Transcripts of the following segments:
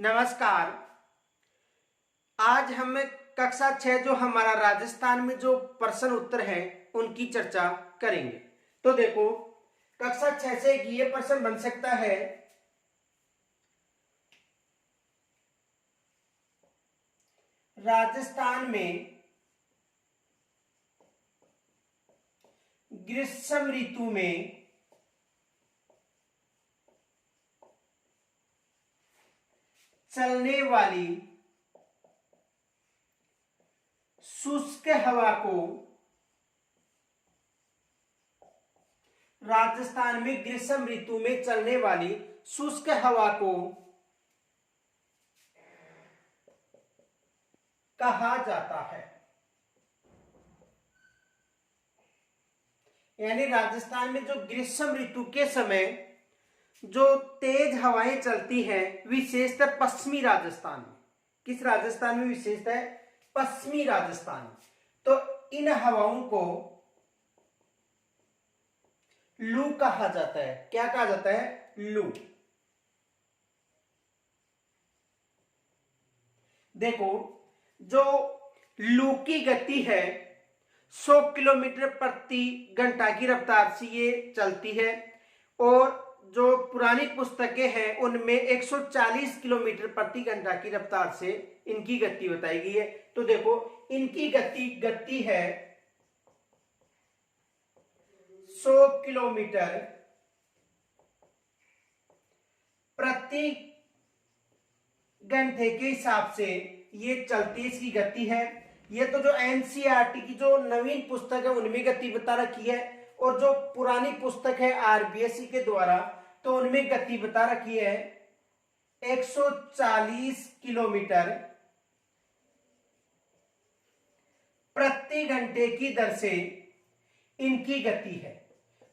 नमस्कार। आज हम कक्षा 6 जो हमारा राजस्थान में जो प्रश्न उत्तर है उनकी चर्चा करेंगे। तो देखो, कक्षा 6 से ये प्रश्न बन सकता है, राजस्थान में ग्रीष्म ऋतु में चलने वाली शुष्क हवा को, राजस्थान में ग्रीष्म ऋतु में चलने वाली शुष्क हवा को कहा जाता है। यानी राजस्थान में जो ग्रीष्म ऋतु के समय जो तेज हवाएं चलती हैं, विशेषतः पश्चिमी राजस्थान में। किस राजस्थान में? विशेषतः पश्चिमी राजस्थान। तो इन हवाओं को लू कहा जाता है। क्या कहा जाता है? लू। देखो, जो लू की गति है 100 किलोमीटर प्रति घंटा की रफ्तार से ये चलती है, और जो पुरानी पुस्तकें हैं उनमें 140 किलोमीटर प्रति घंटा की रफ्तार से इनकी गति बताई गई है। तो देखो, इनकी गति है 100 किलोमीटर प्रति घंटे के हिसाब से ये चलती, इसकी गति है। ये तो जो एनसीईआरटी की जो नवीन पुस्तक है उनमें गति बता रखी है, और जो पुरानी पुस्तक है आरबीएसई के द्वारा तो उनमें गति बता रखी है 140 किलोमीटर प्रति घंटे की दर से इनकी गति है।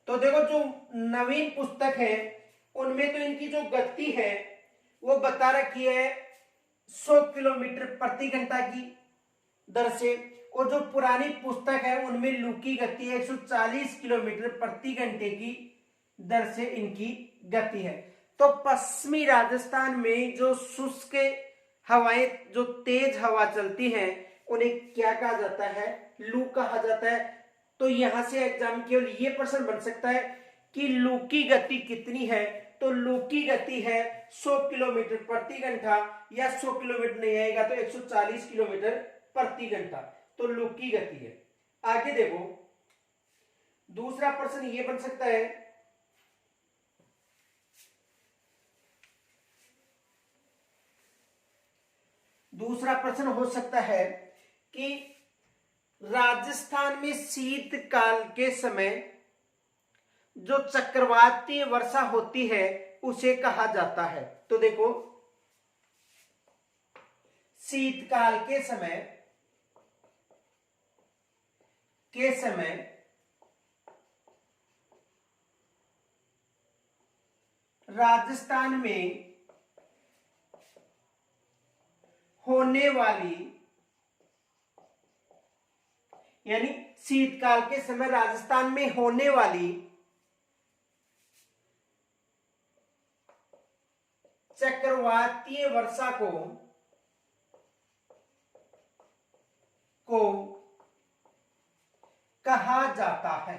तो देखो, जो नवीन पुस्तक है उनमें तो इनकी जो गति है वो बता रखी है 100 किलोमीटर प्रति घंटा की दर से, और जो पुरानी पुस्तक है उनमें लू की गति है 140 किलोमीटर प्रति घंटे की दर से इनकी गति है। तो पश्चिमी राजस्थान में जो शुष्क हवाएं, जो तेज हवा चलती हैं, उन्हें क्या कहा जाता है? लू कहा जाता है। तो यहां से एग्जाम केवल ये प्रश्न बन सकता है कि लू की गति कितनी है। तो लू की गति है 100 किलोमीटर प्रति घंटा, या 100 किलोमीटर नहीं आएगा तो 140 किलोमीटर प्रति घंटा। तो लू की गति है। आगे देखो, दूसरा प्रश्न ये बन सकता है, दूसरा प्रश्न हो सकता है कि राजस्थान में शीतकाल के समय जो चक्रवातीय वर्षा होती है उसे कहा जाता है। तो देखो, शीतकाल के समय राजस्थान में होने वाली, यानी शीतकाल के समय राजस्थान में होने वाली चक्रवातीय वर्षा को कहा जाता है।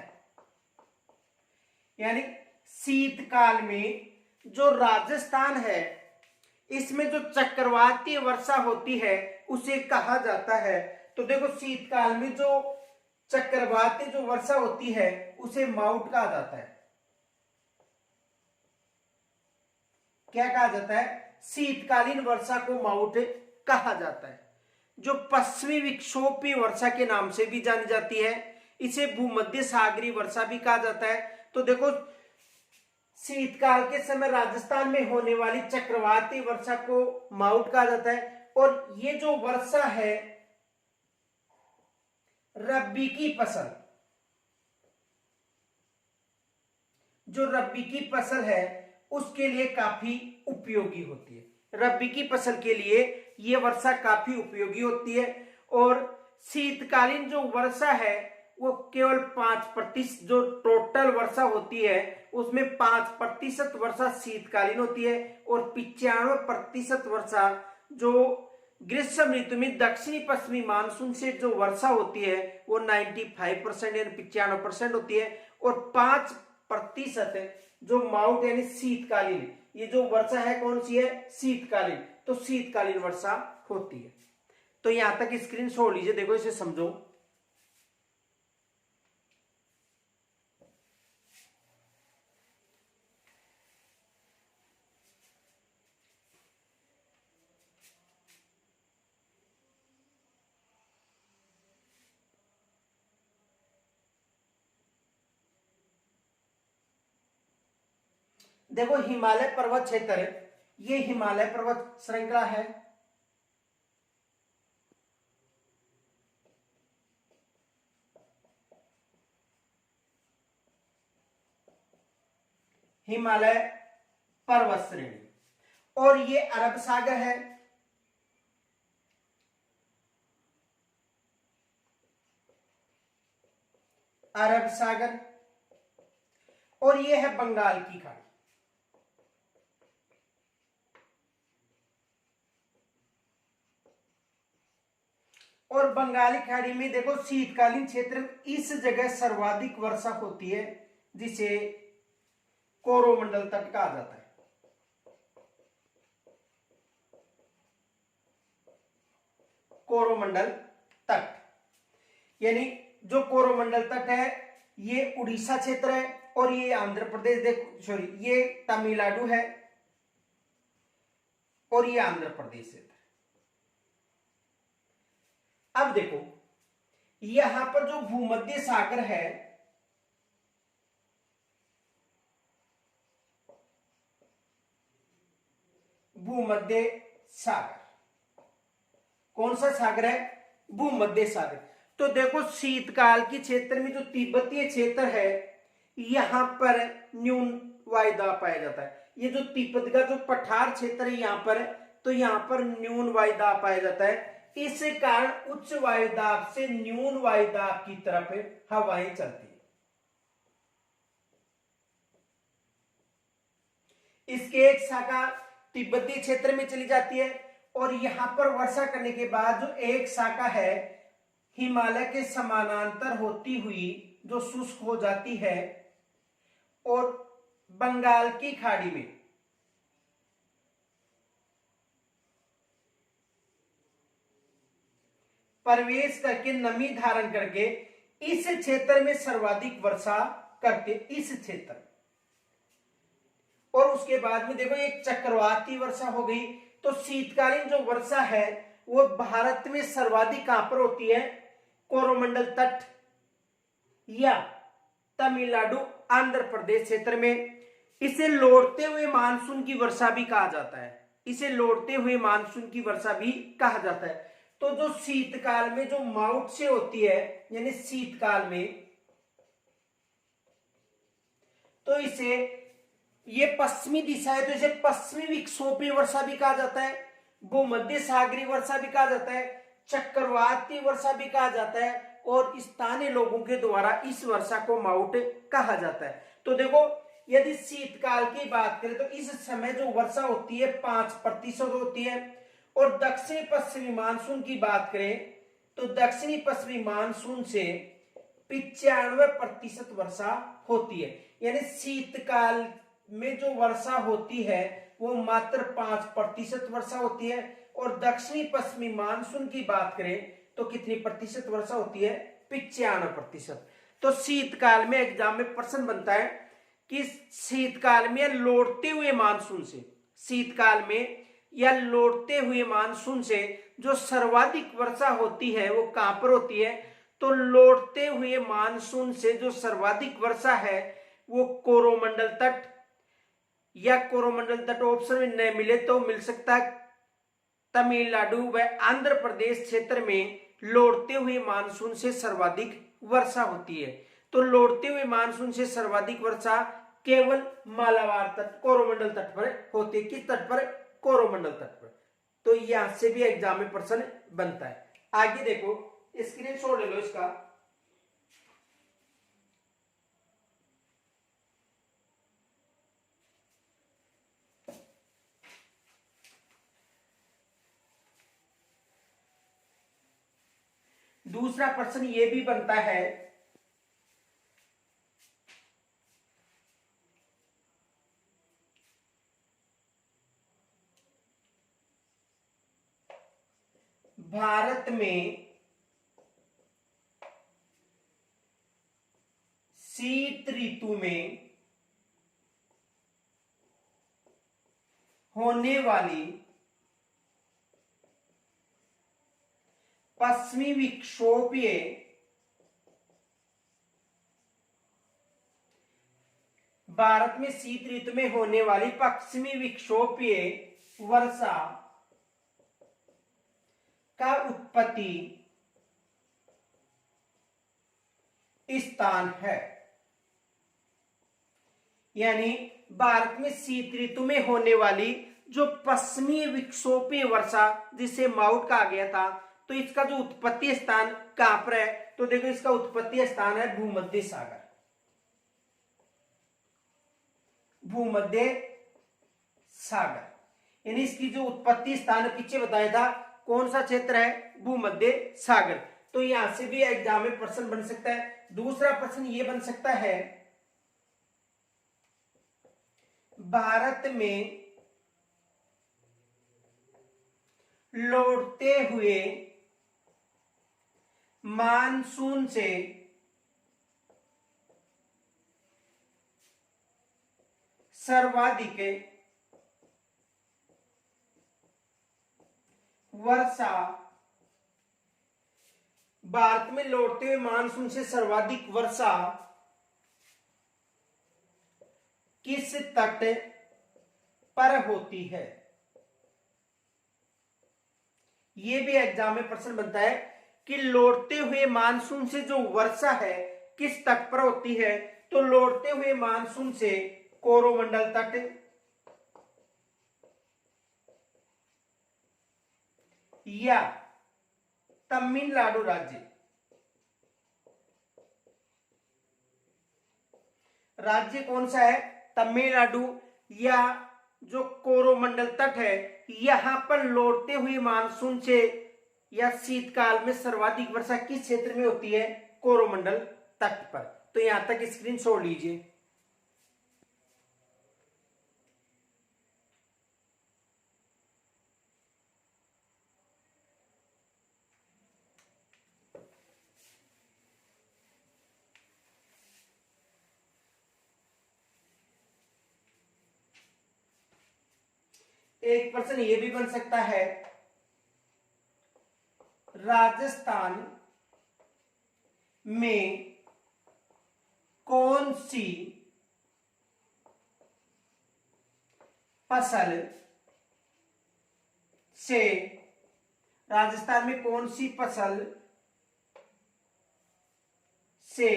यानी शीतकाल में जो राजस्थान है इसमें जो चक्रवातीय वर्षा होती है उसे कहा जाता है। तो देखो, शीतकाल में जो चक्रवातीय जो वर्षा होती है उसे माउट कहा जाता है। क्या कहा जाता है? शीतकालीन वर्षा को माउट कहा जाता है, जो पश्चिमी विक्षोभीय वर्षा के नाम से भी जानी जाती है। इसे भूमध्य सागरीय वर्षा भी कहा जाता है। तो देखो, शीतकाल के समय राजस्थान में होने वाली चक्रवातीय वर्षा को माउट कहा जाता है, और ये जो वर्षा है रबी की फसल, जो रबी की फसल है उसके लिए काफी उपयोगी होती है। रबी की फसल के लिए ये वर्षा काफी उपयोगी होती है, और शीतकालीन जो वर्षा है वो केवल 5% जो टोटल वर्षा होती है उसमें 5% वर्षा शीतकालीन होती है और 95% वर्षा जो ग्रीष्म ऋतु में दक्षिणी पश्चिमी मानसून से जो वर्षा होती है वो 95% यानी 95% होती है और 5% जो माउंट यानी शीतकालीन, ये जो वर्षा है कौन सी है, शीतकालीन, तो शीतकालीन वर्षा होती है। तो यहां तक स्क्रीन छोड़ लीजिए, देखो इसे समझो। देखो हिमालय पर्वत क्षेत्र है, ये हिमालय पर्वत श्रृंखला है। हिमालय पर्वत श्रेणी, और ये अरब सागर है। अरब सागर, और ये है बंगाल की खाड़ी। और बंगाली खाड़ी में देखो शीतकालीन क्षेत्र, इस जगह सर्वाधिक वर्षा होती है जिसे कोरोमंडल तट कहा जाता है। कोरोमंडल तट, यानी जो कोरोमंडल तट है ये उड़ीसा क्षेत्र है और ये आंध्र प्रदेश, देखो सॉरी ये तमिलनाडु है और ये आंध्र प्रदेश क्षेत्र। अब देखो यहां पर जो भूमध्य सागर है, भूमध्य सागर, कौन सा सागर है, भूमध्य सागर। तो देखो शीतकाल के क्षेत्र में जो तिब्बतीय क्षेत्र है यहां पर न्यून वायुदाब पाया जाता है। ये जो तिब्बत का जो पठार क्षेत्र है यहां पर, तो यहां पर न्यून वायुदाब पाया जाता है। इस कारण उच्च वायुदाब से न्यून वायुदाब की तरफ हवाएं चलती है। इसके एक शाखा तिब्बती क्षेत्र में चली जाती है और यहां पर वर्षा करने के बाद जो एक शाखा है हिमालय के समानांतर होती हुई जो शुष्क हो जाती है और बंगाल की खाड़ी में प्रवेश करके नमी धारण करके इस क्षेत्र में सर्वाधिक वर्षा करते, इस क्षेत्र। और उसके बाद में देखो एक चक्रवाती वर्षा हो गई। तो शीतकालीन जो वर्षा है वो भारत में सर्वाधिक कहां पर होती है, कोरोमंडल तट या तमिलनाडु आंध्र प्रदेश क्षेत्र में। इसे लौटते हुए मानसून की वर्षा भी कहा जाता है, इसे लौटते हुए मानसून की वर्षा भी कहा जाता है। तो जो शीतकाल में जो माउंट से होती है यानी शीतकाल में, तो इसे ये पश्चिमी दिशा है तो इसे पश्चिमी विक्षोभीय वर्षा भी कहा जाता है, भूमध्य सागरीय वर्षा भी कहा जाता है, चक्रवाती वर्षा भी कहा जाता है और स्थानीय लोगों के द्वारा इस वर्षा को माउंट कहा जाता है। तो देखो यदि शीतकाल की बात करें तो इस समय जो वर्षा होती है 5% होती है और दक्षिणी पश्चिमी मानसून की बात करें तो दक्षिणी पश्चिमी मानसून से 95% वर्षा होती है। यानी शीतकाल में जो वर्षा होती है वो मात्र 5% वर्षा होती है और दक्षिणी पश्चिमी मानसून की बात करें तो कितनी प्रतिशत वर्षा होती है, 95%। तो शीतकाल में एग्जाम में प्रश्न बनता है कि शीतकाल में लौटते हुए मानसून से, शीतकाल में या लौटते हुए मानसून से जो सर्वाधिक वर्षा होती है वो कहां पर होती है, तो लौटते हुए मानसून से जो सर्वाधिक वर्षा है वो कोरोमंडल तट या कोरोमंडल तट ऑप्शन में न मिले तो मिल सकता है तमिलनाडु व आंध्र प्रदेश क्षेत्र में लौटते हुए मानसून से सर्वाधिक वर्षा होती है। तो लौटते हुए मानसून से सर्वाधिक वर्षा केवल मालाबार तट कोरोमंडल तट पर होती है। किस तट पर, कोरोमंडल तट पर। तो यहां से भी एग्जाम में प्रश्न बनता है। आगे देखो स्क्रीनशॉट ले लो इसका। दूसरा प्रश्न ये भी बनता है, भारत में शीत ऋतु में होने वाली पश्चिमी विक्षोभीय भारत में शीत ऋतु में होने वाली पश्चिमी विक्षोभीय वर्षा का उत्पत्ति स्थान है। यानी भारत में शीत ऋतु में होने वाली जो पश्चिमी विक्षोभीय वर्षा जिसे माउट कहा गया था, तो इसका जो उत्पत्ति स्थान कहां पर है, तो देखो इसका उत्पत्ति स्थान है भूमध्य सागर। भूमध्य सागर यानी इसकी जो उत्पत्ति स्थान पीछे बताया था, कौन सा क्षेत्र है, भूमध्य सागर। तो यहां से भी एग्जाम में प्रश्न बन सकता है। दूसरा प्रश्न ये बन सकता है, भारत में लौटते हुए मानसून से सर्वाधिक वर्षा, भारत में लौटते हुए मानसून से सर्वाधिक वर्षा किस तट पर होती है। यह भी एग्जाम में प्रश्न बनता है कि लौटते हुए मानसून से जो वर्षा है किस तट पर होती है, तो लौटते हुए मानसून से कोरोमंडल तट या तमिलनाडु राज्य, राज्य कौन सा है, तमिलनाडु, या जो कोरोमंडल तट है, यहां पर लौटते हुए मानसून से या शीतकाल में सर्वाधिक वर्षा किस क्षेत्र में होती है, कोरोमंडल तट पर। तो यहां तक स्क्रीन छोड़ लीजिए। एक प्रश्न ये भी बन सकता है, राजस्थान में कौन सी फसल से, राजस्थान में कौन सी फसल से,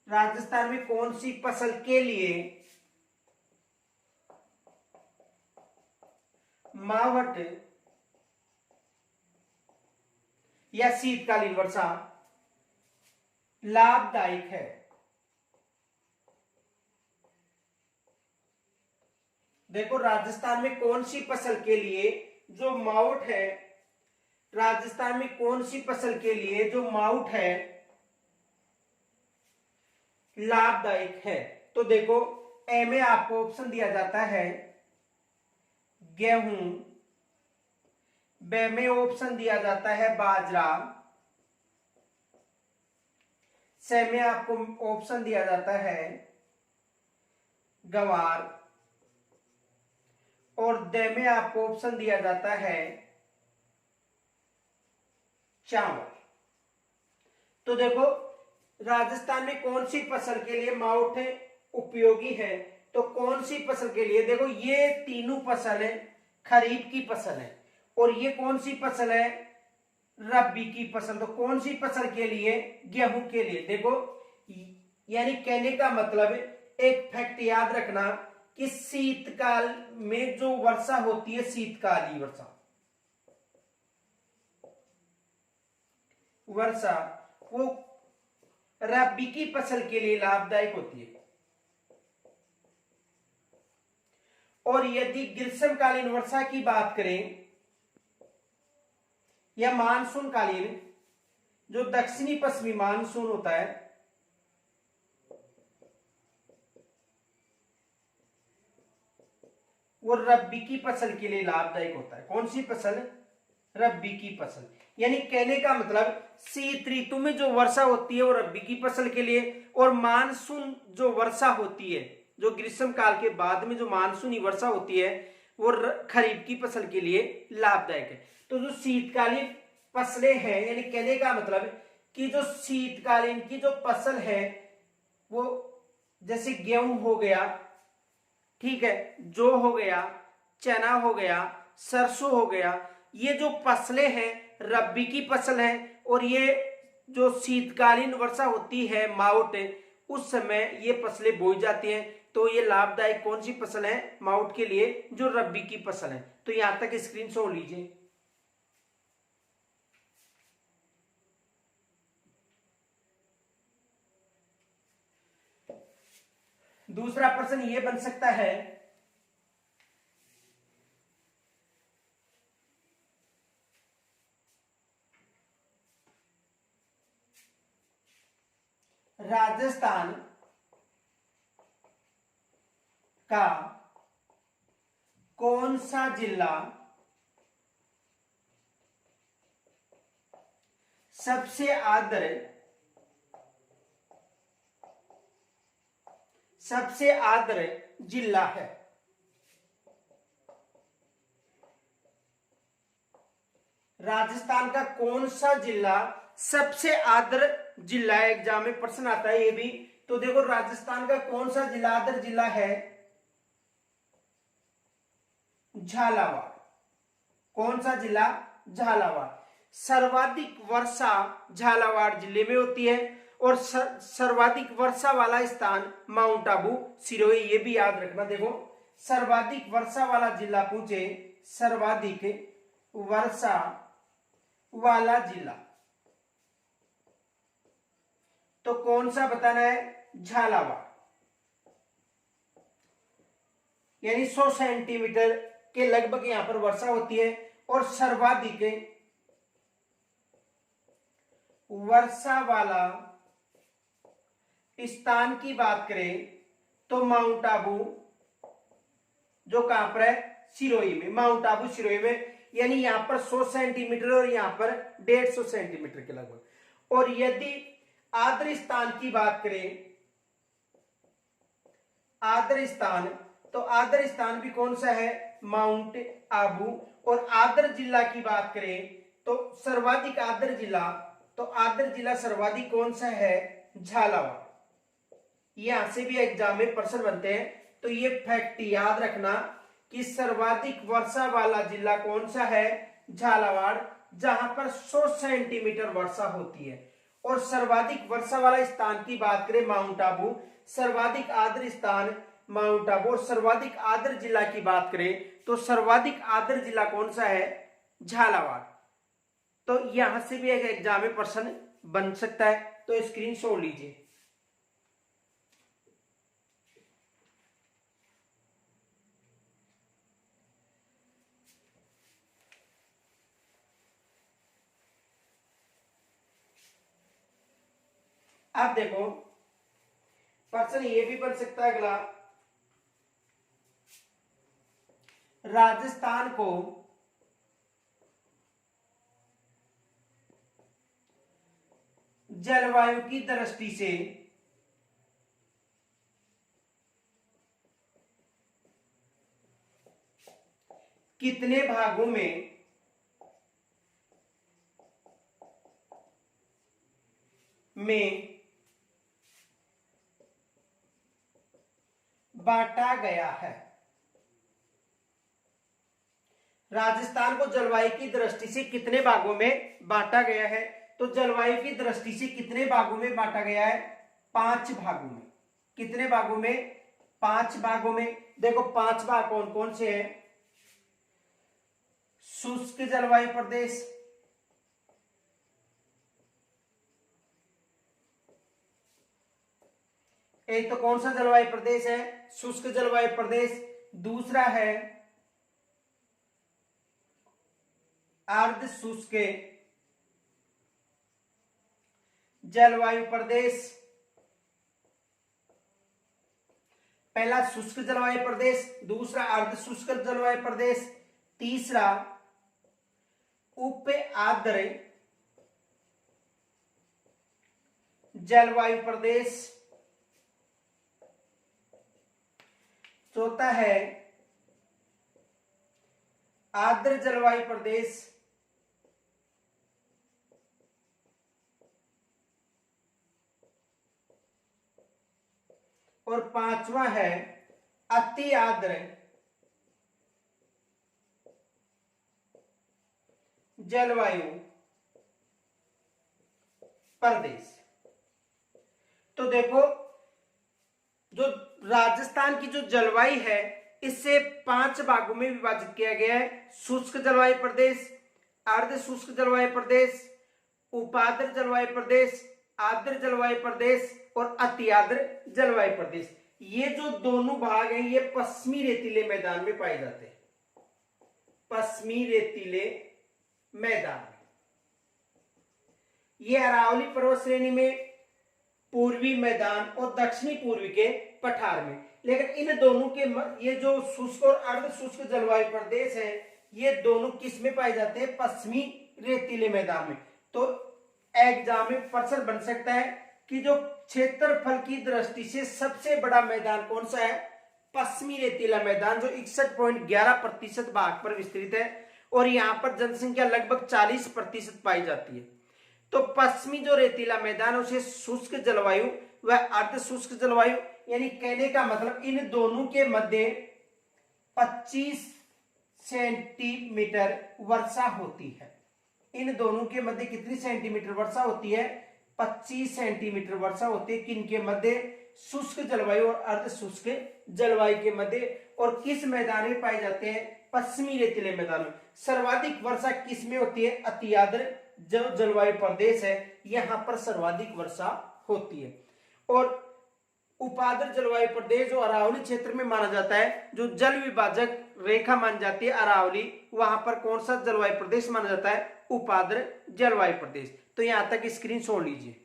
राजस्थान में कौन सी फसल के लिए मावठ या शीतकालीन वर्षा लाभदायक है। देखो राजस्थान में कौन सी फसल के लिए जो मावठ है, राजस्थान में कौन सी फसल के लिए जो मावठ है लाभदायक है। तो देखो ए में आपको ऑप्शन दिया जाता है गेहूं, बे में ऑप्शन दिया जाता है बाजरा, से में आपको ऑप्शन दिया जाता है गवार, और दे में आपको ऑप्शन दिया जाता है चावल। तो देखो राजस्थान में कौन सी फसल के लिए मावठ उपयोगी है, तो कौन सी फसल के लिए, देखो ये तीनों फसल है खरीफ की फसल है, और ये कौन सी फसल है, रबी की फसल। तो कौन सी फसल के लिए, गेहूं के लिए। देखो यानी कहने का मतलब एक फैक्ट याद रखना कि शीतकाल में जो वर्षा होती है, शीतकालीन वर्षा, वर्षा वो रबी की फसल के लिए लाभदायक होती है। और यदि ग्रीष्मकालीन वर्षा की बात करें, या मानसून कालीन जो दक्षिणी पश्चिमी मानसून होता है वो रब्बी की फसल के लिए लाभदायक होता है। कौन सी फसल? रब्बी की फसल। यानी कहने का मतलब शीत ऋतु में जो वर्षा होती है वो रब्बी की फसल के लिए, और मानसून जो वर्षा होती है, जो ग्रीष्म काल के बाद में जो मानसूनी वर्षा होती है वो खरीफ की फसल के लिए लाभदायक है। तो जो शीतकालीन फसलें हैं, यानी कहने का मतलब कि जो शीतकालीन की जो फसल है वो जैसे गेहूं हो गया, ठीक है, जौ हो गया, चना हो गया, सरसों हो गया, ये जो फसलें हैं रब्बी की फसल है, और ये जो शीतकालीन वर्षा होती है माउट, उस समय ये फसलें बोई जाती हैं। तो ये लाभदायक कौन सी फसल है माउट के लिए? जो रब्बी की फसल है। तो यहां तक स्क्रीनशॉट लीजिए। दूसरा प्रश्न ये बन सकता है, राजस्थान का कौन सा जिला सबसे आर्द्र जिला है? राजस्थान का कौन सा जिला सबसे आर्द्र जिला है? एग्जाम में प्रश्न आता है ये भी। तो देखो राजस्थान का कौन सा जिला आर्द्र जिला है? झालावाड़। कौन सा जिला? झालावाड़। सर्वाधिक वर्षा झालावाड़ जिले में होती है, और सर्वाधिक वर्षा वाला स्थान माउंट आबू सिरोही, ये भी याद रखना। देखो सर्वाधिक वर्षा वाला जिला पूछे, सर्वाधिक वर्षा वाला जिला, तो कौन सा बताना है? झालावाड़। यानी 100 सेंटीमीटर के लगभग यहां पर वर्षा होती है, और सर्वाधिक वर्षा वाला स्थान की बात करें तो माउंट आबू, जो कहां पर है? सिरोही में। माउंट आबू सिरोही में, यानी यहां पर 100 सेंटीमीटर और यहां पर 150 सेंटीमीटर के लगभग। और यदि आर्द्र स्थान की बात करें, आर्द्र स्थान, तो आर्द्र स्थान भी कौन सा है? माउंट आबू। और आर्द्र जिला की बात करें तो सर्वाधिक आर्द्र जिला, तो आर्द्र जिला सर्वाधिक कौन सा है? झालावाड़। यहां से भी एग्जाम में प्रश्न बनते हैं, तो ये फैक्ट याद रखना कि सर्वाधिक वर्षा वाला जिला कौन सा है? झालावाड़, जहां पर 100 सेंटीमीटर वर्षा होती है। और सर्वाधिक वर्षा वाला स्थान की बात करें माउंट आबू, सर्वाधिक आर्द्र स्थान माउंट आबू, और सर्वाधिक आर्द्र जिला की बात करें तो सर्वाधिक आर्द्र जिला कौन सा है? झालावाड़। तो यहां से भी एक एग्जाम में प्रश्न बन सकता है, तो स्क्रीनशॉट लीजिए। अब देखो प्रश्न ये भी बन सकता है अगला, राजस्थान को जलवायु की दृष्टि से कितने भागों में बांटा गया है? राजस्थान को जलवायु की दृष्टि से कितने भागों में बांटा गया है? तो जलवायु की दृष्टि से कितने भागों में बांटा गया है? 5 भागों में। कितने भागों में? 5 भागों में। देखो 5 भाग कौन कौन से हैं? शुष्क जलवायु प्रदेश, एक तो कौन सा जलवायु प्रदेश है? शुष्क जलवायु प्रदेश। दूसरा है अर्ध शुष्क जलवायु प्रदेश, पहला शुष्क जलवायु प्रदेश, दूसरा अर्ध शुष्क जलवायु प्रदेश, तीसरा उप आर्द्र जलवायु प्रदेश, चौथा है आर्द्र जलवायु प्रदेश, और पांचवा है अति आर्द्र जलवायु प्रदेश। तो देखो जो राजस्थान की जो जलवायु है इससे 5 भागों में विभाजित किया गया है। शुष्क जलवायु प्रदेश, अर्ध शुष्क जलवायु प्रदेश, उपार्द्र जलवायु प्रदेश, आर्द्र जलवायु प्रदेश और अति आर्द्र जलवायु प्रदेश। ये जो दोनों भाग हैं ये पश्चिमी रेतीले मैदान में पाए जाते हैं, पश्चिमी रेतीले मैदान। ये अरावली पर्वत श्रेणी में, पूर्वी मैदान और दक्षिणी पूर्वी के पठार में। लेकिन इन दोनों के ये जो शुष्क और अर्ध शुष्क जलवायु प्रदेश है ये दोनों किस में पाए जाते हैं? पश्चिमी रेतीले मैदान में। तो एग्जाम में प्रश्न बन सकता है कि जो क्षेत्रफल की दृष्टि से सबसे बड़ा मैदान कौन सा है? पश्चिमी रेतीला मैदान, जो 61.11% भाग पर विस्तृत है और यहाँ पर जनसंख्या लगभग 40% पाई जाती है। तो पश्चिमी जो रेतीला मैदान है उसे शुष्क जलवायु व अर्ध शुष्क जलवायु, यानी कहने का मतलब इन दोनों के मध्य 25 सेंटीमीटर वर्षा होती है। इन दोनों के मध्य कितनी सेंटीमीटर वर्षा होती है? 25 सेंटीमीटर वर्षा होती है। किनके मध्य? शुष्क जलवायु और अर्ध शुष्क जलवायु के मध्य। और किस मैदान में पाए जाते हैं? पश्चिमी रेतीले मैदान में। सर्वाधिक वर्षा किस में होती है? अति आर्द्र जो जलवायु प्रदेश है यहां पर सर्वाधिक वर्षा होती है। और उपार्द्र जलवायु प्रदेश जो अरावली क्षेत्र में माना जाता है, जो जल विभाजक रेखा मानी जाती है अरावली, वहां पर कौन सा जलवायु प्रदेश माना जाता है? उपार्द्र जलवायु प्रदेश। तो यहां तक स्क्रीन छोड़ लीजिए।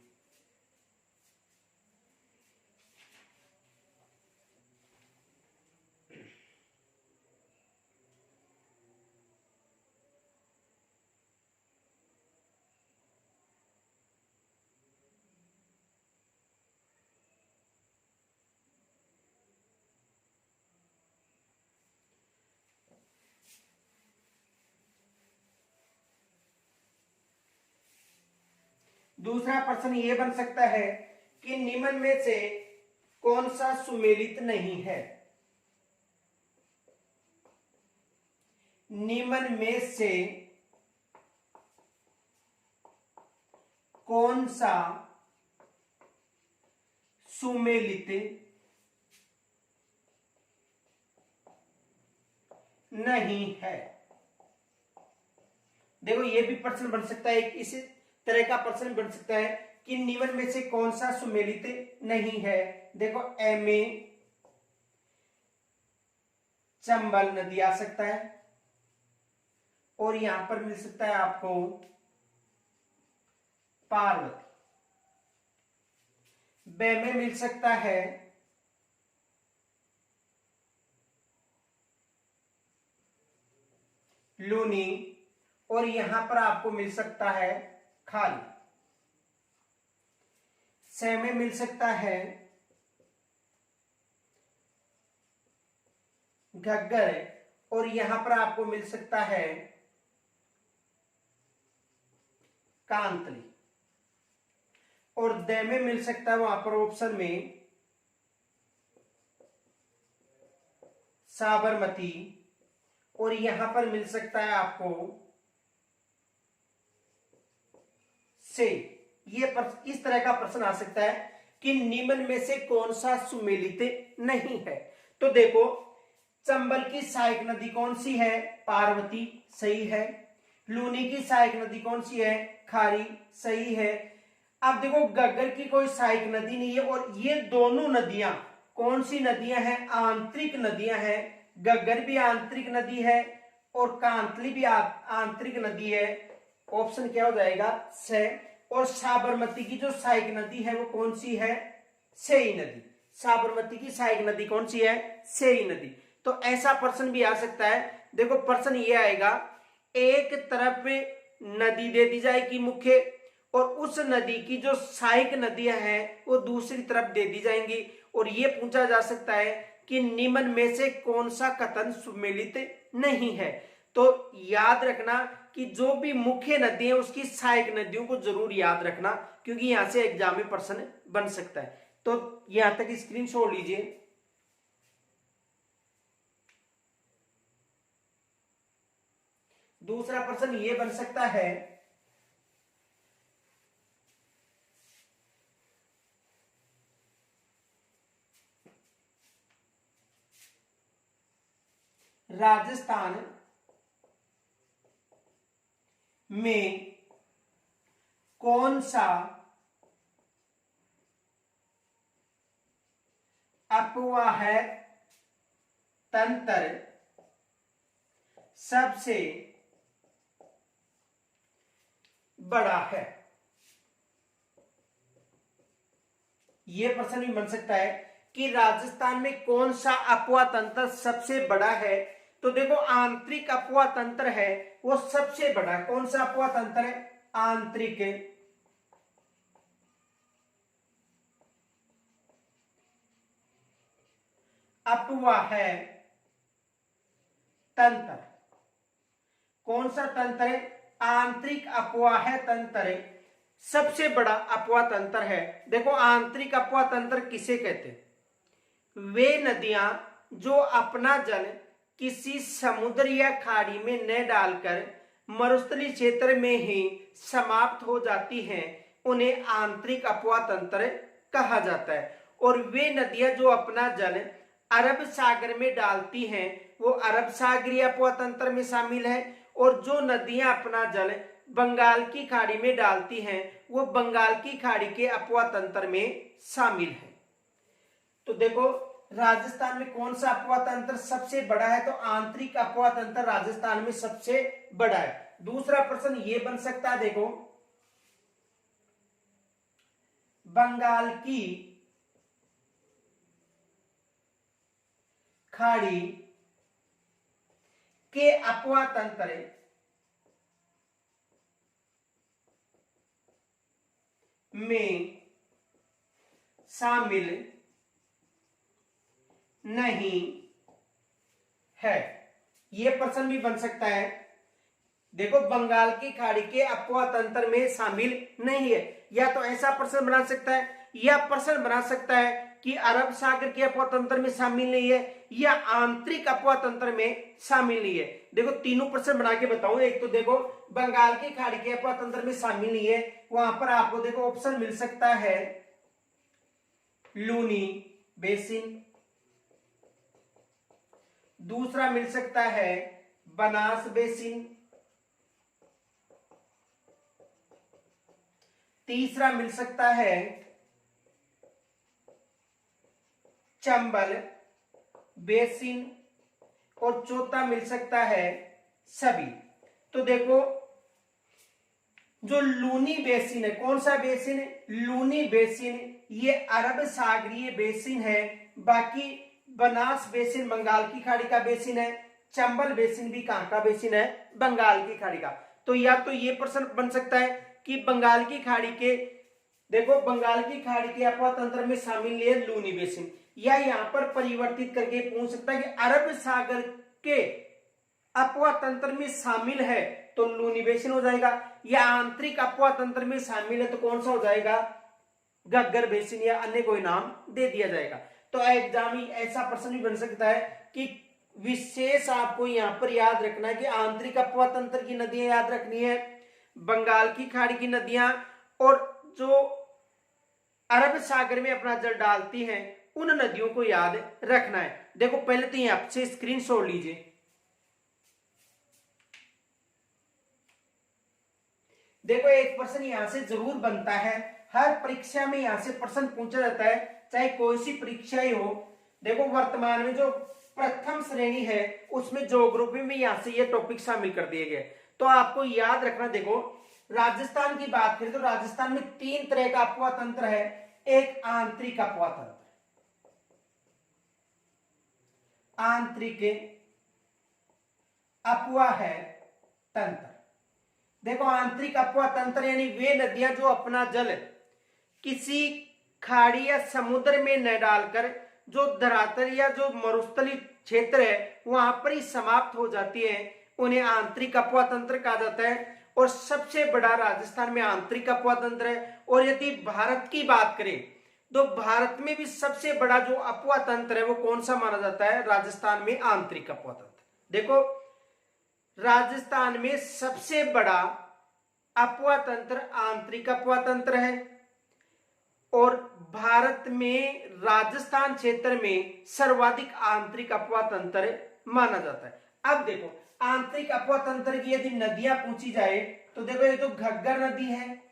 दूसरा प्रश्न ये बन सकता है कि निम्न में से कौन सा सुमेलित नहीं है? निम्न में से कौन सा सुमेलित नहीं है? देखो ये भी प्रश्न बन सकता है, इसी तरह का प्रश्न बन सकता है कि निम्न में से कौन सा सुमेलित नहीं है। देखो एमए चंबल नदी आ सकता है और यहां पर मिल सकता है आपको पार्वती। बे में मिल सकता है लूनी और यहां पर आपको मिल सकता है खाली। से में मिल सकता है घग्गर और यहां पर आपको मिल सकता है कांतली। और दे में मिल सकता है वहां पर ऑप्शन में साबरमती और यहां पर मिल सकता है आपको से। ये इस तरह का प्रश्न आ सकता है कि निम्न में से कौन सा सुमेलित नहीं है। तो देखो चंबल की सहायक नदी कौन सी है? पार्वती, सही है। लूनी की सहायक नदी कौन सी है? खारी, सही है। अब देखो गग्गर की कोई सहायक नदी नहीं है और ये दोनों नदियां कौन सी नदियां हैं? आंतरिक नदियां हैं। गग्गर भी आंतरिक नदी है और कांतली भी आंतरिक नदी है। ऑप्शन क्या हो जाएगा? से। और साबरमती की जो सहायक नदी है वो कौन सी है? सेई नदी। साबरमती की सहायक नदी कौन सी है? सेई नदी। तो ऐसा प्रश्न भी आ सकता है। देखो प्रश्न ये आएगा, एक तरफ नदी दे दी जाएगी मुख्य, और उस नदी की जो सहायक नदियां हैं वो दूसरी तरफ दे दी जाएंगी, और ये पूछा जा सकता है कि निम्न में से कौन सा कथन सुमेलित नहीं है। तो याद रखना कि जो भी मुख्य नदी है उसकी सहायक नदियों को जरूर याद रखना, क्योंकि यहां से एग्जाम में प्रश्न बन सकता है। तो यहां तक स्क्रीनशॉट लीजिए। दूसरा प्रश्न ये बन सकता है, राजस्थान में कौन सा अपवाह तंत्र सबसे बड़ा है? यह प्रश्न भी बन सकता है कि राजस्थान में कौन सा अपवाह तंत्र सबसे बड़ा है। तो देखो आंतरिक अपवाह तंत्र है वो सबसे बड़ा है। कौन सा अपवाह तंत्र है? आंतरिक अपवाह तंत्र। कौन सा तंत्र है? आंतरिक अपवाह तंत्र सबसे बड़ा अपवाह तंत्र है। देखो आंतरिक अपवाह तंत्र किसे कहते हैं? वे नदियां जो अपना जल किसी समुद्र या खाड़ी में न डालकर मरुस्थलीय क्षेत्र में ही समाप्त हो जाती हैं, उन्हें आंतरिक अपवाह तंत्र कहा जाता है। और वे नदियां जो अपना जल अरब सागर में डालती हैं वो अरब सागरीय अपवाह तंत्र में शामिल है, और जो नदियां अपना जल बंगाल की खाड़ी में डालती हैं वो बंगाल की खाड़ी के अपवाह तंत्र में शामिल है। तो देखो राजस्थान में कौन सा अपवाह तंत्र सबसे बड़ा है? तो आंतरिक अपवाह तंत्र राजस्थान में सबसे बड़ा है। दूसरा प्रश्न ये बन सकता है, देखो बंगाल की खाड़ी के अपवाह तंत्र में शामिल नहीं है। यह प्रश्न भी बन सकता है। देखो बंगाल की खाड़ी के अपवाह तंत्र में शामिल नहीं है, या तो ऐसा प्रश्न बना सकता है, या प्रश्न बना सकता है कि अरब सागर के अपवाह तंत्र में शामिल नहीं है, या आंतरिक अपवाह तंत्र में शामिल नहीं है। देखो तीनों प्रश्न बना के बताऊं। एक तो देखो बंगाल की खाड़ी के अपवाह तंत्र में शामिल नहीं है, वहां पर आपको देखो ऑप्शन मिल सकता है लूनी बेसिन, दूसरा मिल सकता है बनास बेसिन, तीसरा मिल सकता है चंबल बेसिन, और चौथा मिल सकता है सभी। तो देखो जो लूनी बेसिन है, कौन सा बेसिन है? लूनी बेसिन, ये अरब सागरीय बेसिन है। बाकी बनास बेसिन बंगाल की खाड़ी का बेसिन है, चंबल बेसिन भी कहां का बेसिन है? बंगाल की खाड़ी का। तो या तो ये प्रश्न बन सकता है कि बंगाल की खाड़ी के, देखो बंगाल की खाड़ी के अपवाह तंत्र में शामिल है लूनी बेसिन, या यहां पर परिवर्तित करके पूछ सकता है कि अरब सागर के अपवाह तंत्र में शामिल है तो लूनी बेसिन हो जाएगा, या आंतरिक अपवाह तंत्र में शामिल है तो कौन सा हो जाएगा? घग्गर बेसिन, या अन्य कोई नाम दे दिया जाएगा। तो एग्जाम ऐसा प्रश्न भी बन सकता है कि विशेष आपको यहां पर याद रखना है कि आंतरिक अपवाह तंत्र की नदियां याद रखनी है, बंगाल की खाड़ी की नदियां, और जो अरब सागर में अपना जल डालती हैं उन नदियों को याद रखना है। देखो पहले तो यहां से स्क्रीनशॉट लीजिए। देखो एक प्रश्न यहां से जरूर बनता है, हर परीक्षा में यहां से प्रश्न पूछा जाता है, चाहे कोई सी परीक्षा ही हो। देखो वर्तमान में जो प्रथम श्रेणी है उसमें ज्योग्राफी में यहां से ये टॉपिक शामिल कर दिए गए। तो आपको याद रखना, देखो राजस्थान की बात करें तो राजस्थान में 3 तरह का अपवा तंत्र है। एक आंतरिक अपवा तंत्र, आंतरिक अपवा है तंत्र। देखो आंतरिक अपवा तंत्र यानी वे नदियां जो अपना जल किसी खाड़ी या समुद्र में न डालकर जो धरातल या जो मरुस्थली क्षेत्र है वहां पर ही समाप्त हो जाती है, उन्हें आंतरिक अपवा तंत्र कहा जाता है। और सबसे बड़ा राजस्थान में आंतरिक अपवा तंत्र है। और यदि भारत की बात करें तो भारत में भी सबसे बड़ा जो अपवा तंत्र है वो कौन सा माना जाता है? राजस्थान में आंतरिक अपवा तंत्र। देखो राजस्थान में सबसे बड़ा अपवा तंत्र आंतरिक अपवा तंत्र है और भारत में राजस्थान क्षेत्र में सर्वाधिक आंतरिक अपवा तंत्र माना जाता है। अब देखो आंतरिक अपवा तंत्र की यदि नदियां पूछी जाए तो देखो ये तो घग्गर नदी है,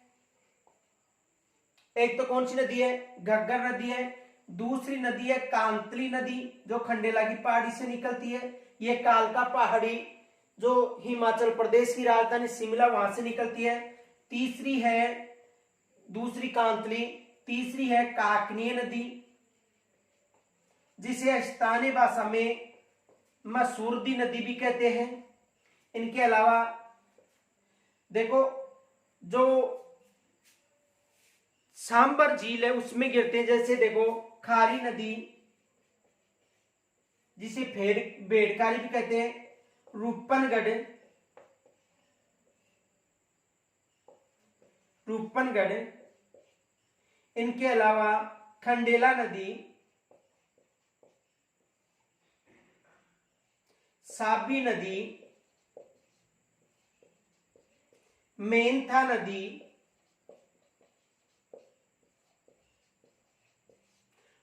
एक तो कौन सी नदी है? घग्गर नदी है। दूसरी नदी है कांतली नदी जो खंडेला की पहाड़ी से निकलती है। ये कालका पहाड़ी जो हिमाचल प्रदेश की राजधानी शिमला वहां से निकलती है। तीसरी है दूसरी कांतली। तीसरी है काकनीय नदी जिसे स्थानीय भाषा में मसूरदी नदी भी कहते हैं। इनके अलावा देखो जो सांबर झील है उसमें गिरते हैं, जैसे देखो खारी नदी जिसे बेड़कारी भी कहते हैं, रूपनगढ़। इनके अलावा खंडेला नदी, साबी नदी, मेंथा नदी,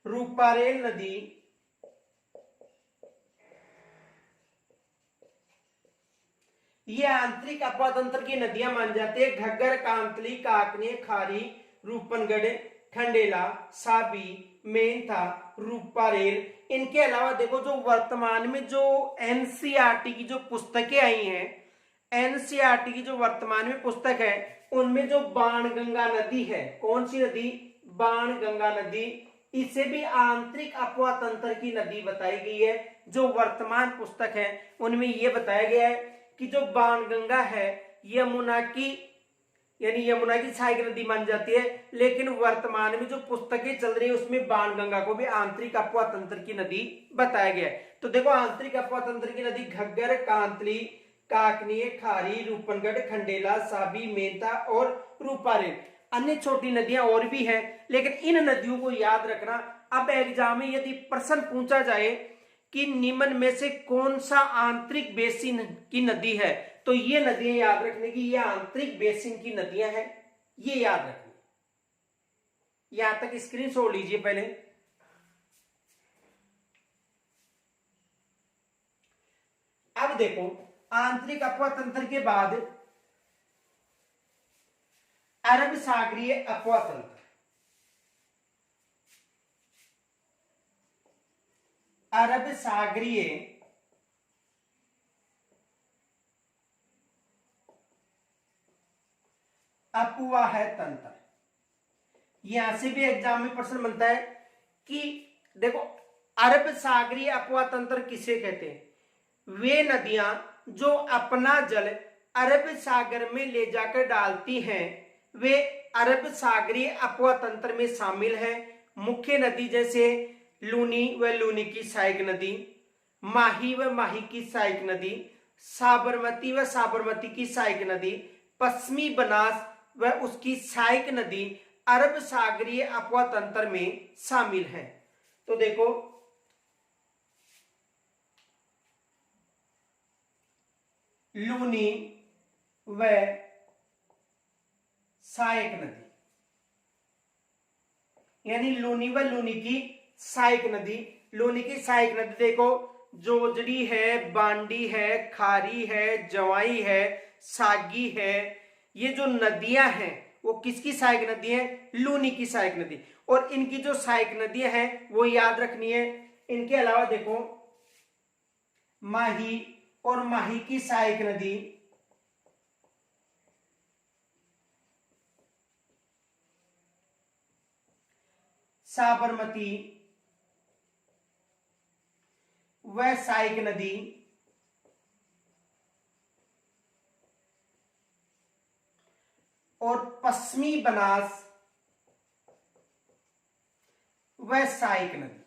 रूपारेल नदी, ये आंतरिक अपवा तंत्र की नदियां मान जाते हैं। घग्गर, कांतली, काकनीय, खारी, रूपनगढ़, खंडेला, साबी, मेंथा, रूपारेल। इनके अलावा देखो जो वर्तमान में जो एनसीईआरटी की जो पुस्तकें आई हैं, एनसीईआरटी की जो वर्तमान में पुस्तक है उनमें जो बाणगंगा नदी है, कौन सी नदी? बाणगंगा नदी, इसे भी आंतरिक अपवा तंत्र की नदी बताई गई है। जो वर्तमान पुस्तक है उनमें यह बताया गया है कि जो बाणगंगा है यमुना की सहायक नदी मान जाती है, लेकिन वर्तमान में जो पुस्तकें चल रही है उसमें बाणगंगा को भी आंतरिक अपवा तंत्र की नदी बताया गया है। तो देखो आंतरिक अपवा तंत्र की नदी घग्गर, कांतली, काकनीय, खारी, रूपनगढ़, खंडेला, साबी, मेंथा और रूपारेल। अन्य छोटी नदियां और भी हैं, लेकिन इन नदियों को याद रखना। अब एग्जाम में यदि प्रश्न पूछा जाए कि निम्न में से कौन सा आंतरिक बेसिन की नदी है, तो ये नदियां याद रखने की, ये आंतरिक बेसिन की नदियां हैं, ये याद रखनी। यहां तक स्क्रीनशॉट लीजिए पहले। अब देखो आंतरिक अपवा तंत्र के बाद अरब सागरीय अपवा तंत्र। अरब सागरीय अपवाह तंत्र, यहां से भी एग्जाम में प्रश्न बनता है कि देखो अरब सागरीय अपवाह तंत्र किसे कहते हैं? वे नदियां जो अपना जल अरब सागर में ले जाकर डालती हैं वे अरब सागरीय अपवाह तंत्र में शामिल है। मुख्य नदी जैसे लूनी व लूनी की सहायक नदी, माही व माही की सहायक नदी, साबरमती व साबरमती की सहायक नदी, पश्चिमी बनास व उसकी सहायक नदी अरब सागरीय अपवाह तंत्र में शामिल है। तो देखो लूनी व सहायक नदी, यानी लूनी व लूनी की सहायक नदी। लूनी की सहायक नदी देखो जोजड़ी है, बांडी है, खारी है, जवाई है, सागी है। ये जो नदियां हैं वो किसकी सहायक नदी है? लूनी की सहायक नदी। और इनकी जो सहायक नदियां हैं वो याद रखनी है। इनके अलावा देखो माही और माही की सहायक नदी, साबरमती व सहायक नदी और पश्चिमी बनास व सहायक नदी,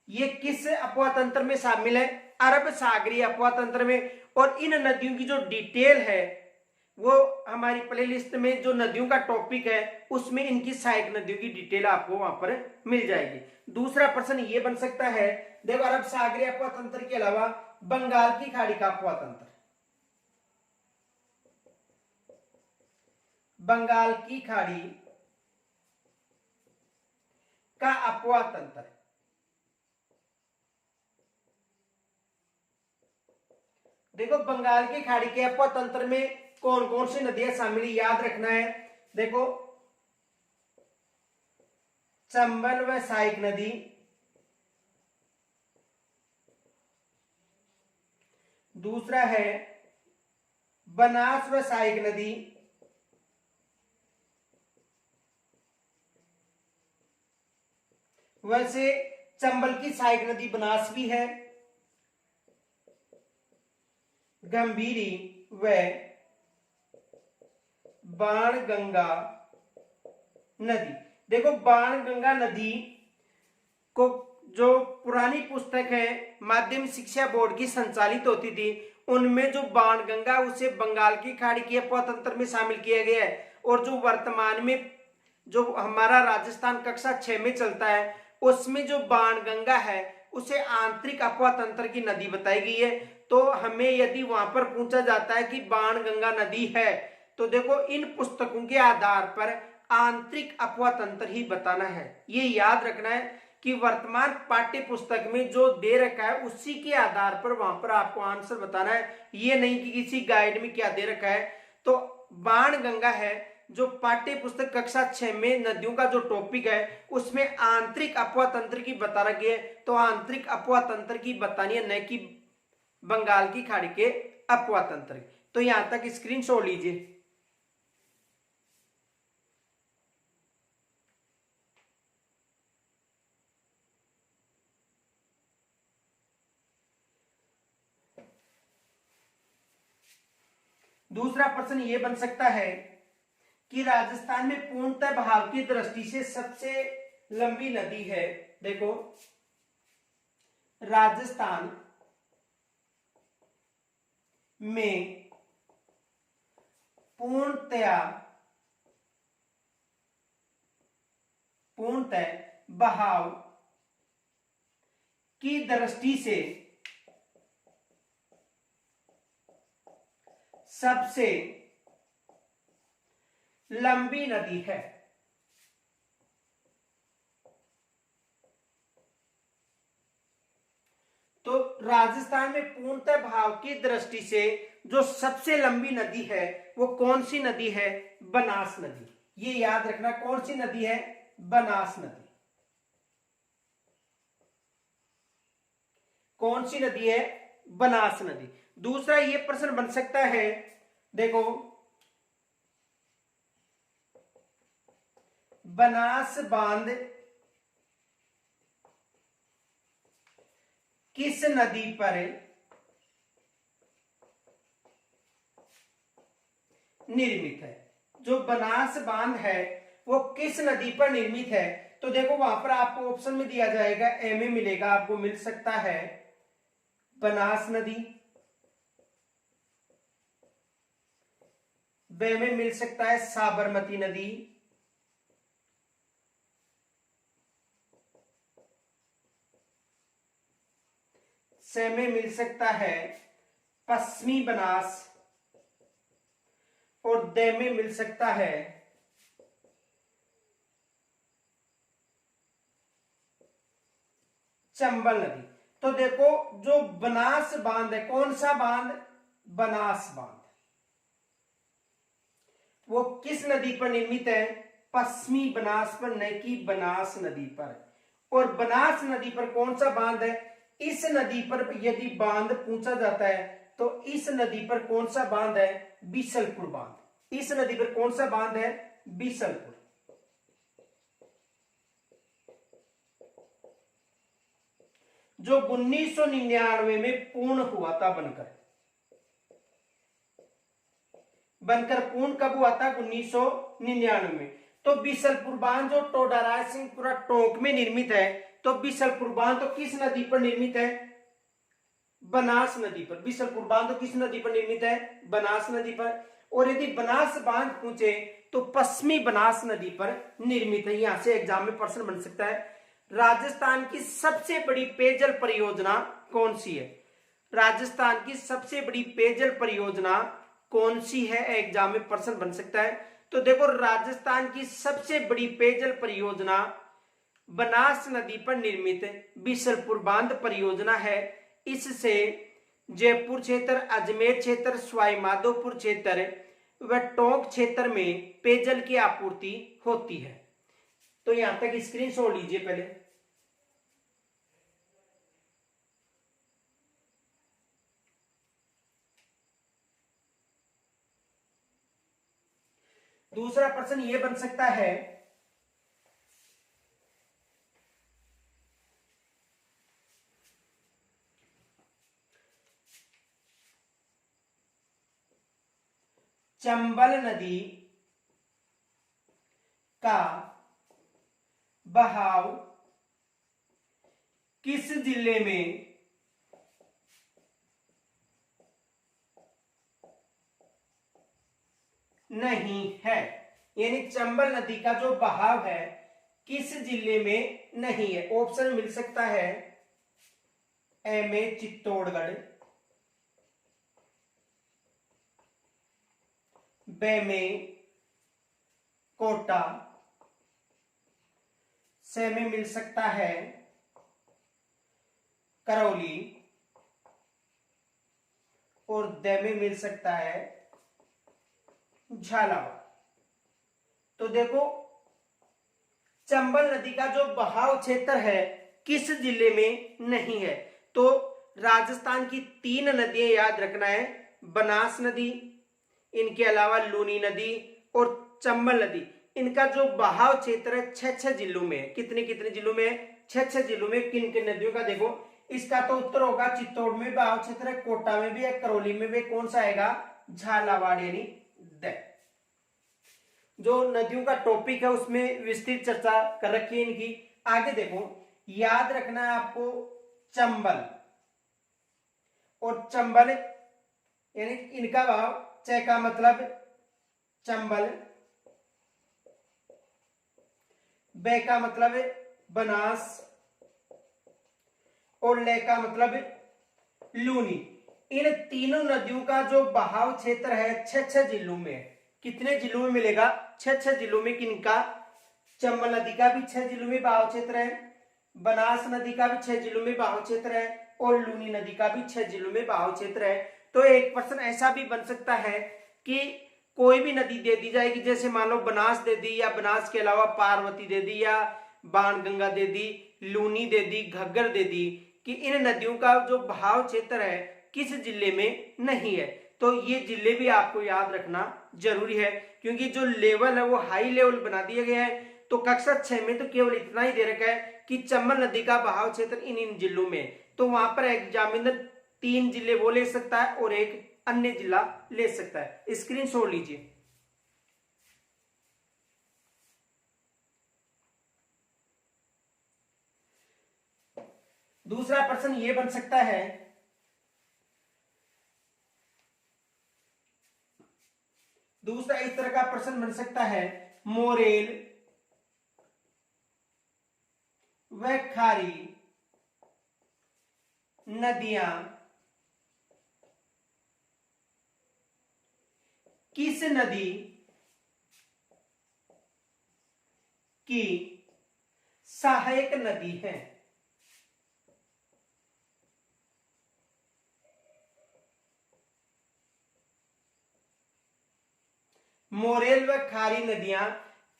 ये किस अपवा तंत्र में शामिल है? अरब सागरीय अपवा तंत्र में। और इन नदियों की जो डिटेल है वो हमारी प्ले लिस्ट में जो नदियों का टॉपिक है उसमें इनकी सहायक नदियों की डिटेल आपको वहां पर मिल जाएगी। दूसरा प्रश्न ये बन सकता है, देखो अरब सागरीय अपवा तंत्र के अलावा बंगाल की खाड़ी का अपवा तंत्र, बंगाल की खाड़ी का अपवा तंत्र, देखो बंगाल की खाड़ी के अपवा तंत्र में कौन कौन सी नदियां शामिल, याद रखना है। देखो चंबल व सहायक नदी, दूसरा है बनास व सहायक नदी, वैसे चंबल की सहायक नदी बनास भी है, गंभीरी व बाणगंगा नदी। देखो बाणगंगा नदी को जो पुरानी पुस्तक है माध्यमिक शिक्षा बोर्ड की संचालित होती थी उनमें जो बाणगंगा उसे बंगाल की खाड़ी के अपवा तंत्र में शामिल किया गया है। और जो वर्तमान में जो हमारा राजस्थान कक्षा 6 में चलता है उसमें जो बाणगंगा है उसे आंतरिक अपवा तंत्र की नदी बताई गई है। तो हमें यदि वहां पर पूछा जाता है कि बाणगंगा नदी है तो देखो इन पुस्तकों के आधार पर आंतरिक अपवा तंत्र ही बताना है। ये याद रखना है कि वर्तमान पाठ्य पुस्तक में जो दे रखा है उसी के आधार पर वहां पर आपको आंसर बताना है, ये नहीं कि किसी गाइड में क्या दे रखा है। तो बाणगंगा है जो पाठ्य पुस्तक कक्षा 6 में नदियों का जो टॉपिक है उसमें आंतरिक अपवा तंत्र की बता रखी है, तो आंतरिक अपवा तंत्र की बतानी है, न कि बंगाल की खाड़ी के अपवा तंत्र। तो यहां तक स्क्रीनशॉट लीजिए। दूसरा प्रश्न यह बन सकता है कि राजस्थान में पूर्णतः बहाव की दृष्टि से सबसे लंबी नदी है। देखो राजस्थान में पूर्णतः बहाव की दृष्टि से सबसे लंबी नदी है। तो राजस्थान में पूर्णतः बहाव की दृष्टि से जो सबसे लंबी नदी है वो कौन सी नदी है? बनास नदी। ये याद रखना, कौन सी नदी है? बनास नदी। कौन सी नदी है? बनास नदी। दूसरा ये प्रश्न बन सकता है, देखो बनास बांध किस नदी पर निर्मित है? जो बनास बांध है वो किस नदी पर निर्मित है? तो देखो वहां पर आपको ऑप्शन में दिया जाएगा, ए में मिलेगा, आपको मिल सकता है बनास नदी, बे में मिल सकता है साबरमती नदी, से में मिल सकता है पश्चिमी बनास, और दे में मिल सकता है चंबल नदी। तो देखो जो बनास बांध है, कौन सा बांध? बनास बांध, वो किस नदी पर निर्मित है? पश्चिमी बनास पर, न कि बनास नदी पर। और बनास नदी पर कौन सा बांध है? इस नदी पर यदि बांध पूछा जाता है तो इस नदी पर कौन सा बांध है? बीसलपुर बांध। इस नदी पर कौन सा बांध है? बीसलपुर। जो 1999 में पूर्ण हुआ था बनकर पूर्ण कब हुआ था? 1999 में। तो बिसलपुर बांध जो टोडाराय सिंहपुरा टोंक में निर्मित है, तो बिसलपुर बांध तो किस नदी पर निर्मित है? बनास नदी पर। बिसलपुर बांध तो किस नदी पर निर्मित है? बनास नदी पर। और यदि बनास बांध पूछे तो पश्चिमी बनास नदी पर निर्मित है। यहां से एग्जाम में प्रश्न बन सकता है। राजस्थान की सबसे बड़ी पेयजल परियोजना कौन सी है? राजस्थान की सबसे बड़ी पेयजल परियोजना कौन सी है? एग्जाम में प्रश्न बन सकता है। तो देखो, राजस्थान की सबसे बड़ी पेयजल परियोजना बनास नदी पर निर्मित बिसलपुर बांध परियोजना है। इससे जयपुर क्षेत्र, अजमेर क्षेत्र, सवाई माधोपुर क्षेत्र व टोंक क्षेत्र में पेयजल की आपूर्ति होती है। तो यहां तक स्क्रीनशॉट लीजिए पहले। दूसरा प्रश्न यह बन सकता है, चंबल नदी का बहाव किस जिले में नहीं है? यानी चंबल नदी का जो बहाव है किस जिले में नहीं है? ऑप्शन मिल सकता है ए में चित्तौड़गढ़, बे में कोटा, से में मिल सकता है करौली और दे में मिल सकता है झालावाड़। तो देखो, चंबल नदी का जो बहाव क्षेत्र है किस जिले में नहीं है? तो राजस्थान की 3 नदियां याद रखना है, बनास नदी, इनके अलावा लूनी नदी और चंबल नदी। इनका जो बहाव क्षेत्र है 6 जिलों में है। कितने कितने जिलों में है? 6 जिलों में। किन किन नदियों का देखो, इसका तो उत्तर होगा चित्तौड़ में बहाव क्षेत्र है, कोटा में भी है, करौली में भी। कौन सा आएगा? झालावाड़ यानी द। जो नदियों का टॉपिक है उसमें विस्तृत चर्चा कर रखी है इनकी। आगे देखो, याद रखना है आपको चंबल और चंबल यानी इनका भाव, च का मतलब चंबल, बे का मतलब बनास और ले का मतलब लूनी। इन तीनों नदियों का जो बहाव क्षेत्र है 6 जिलों में है। कितने जिलों में मिलेगा? 6 जिलों में। किनका? चंबल नदी का भी 6 जिलों में बहाव क्षेत्र है, बनास नदी का भी 6 जिलों में बहाव क्षेत्र है और लूनी नदी का भी 6 जिलों में बहाव क्षेत्र है। तो एक प्रश्न ऐसा भी बन सकता है कि कोई भी नदी दे दी जाएगी, जैसे मान लो बनास दे दी, या बनास के अलावा पार्वती दे दी, या बाणगंगा दे दी, लूनी दे दी, घग्गर दे दी, कि इन नदियों का जो बहाव क्षेत्र है किस जिले में नहीं है। तो ये जिले भी आपको याद रखना जरूरी है, क्योंकि जो लेवल है वो हाई लेवल बना दिया गया है। तो कक्षा 6 में तो केवल इतना ही दे रखा है कि चंबल नदी का बहाव क्षेत्र इन इन जिलों में। तो वहां पर एग्जामिनर 3 जिले वो ले सकता है और एक अन्य जिला ले सकता है। स्क्रीनशॉट लीजिए। दूसरा प्रश्न ये बन सकता है, दूसरा इस तरह का प्रश्न बन सकता है, मोरेल व खारी नदियां किस नदी की सहायक नदी है? मोरेल व खारी नदियां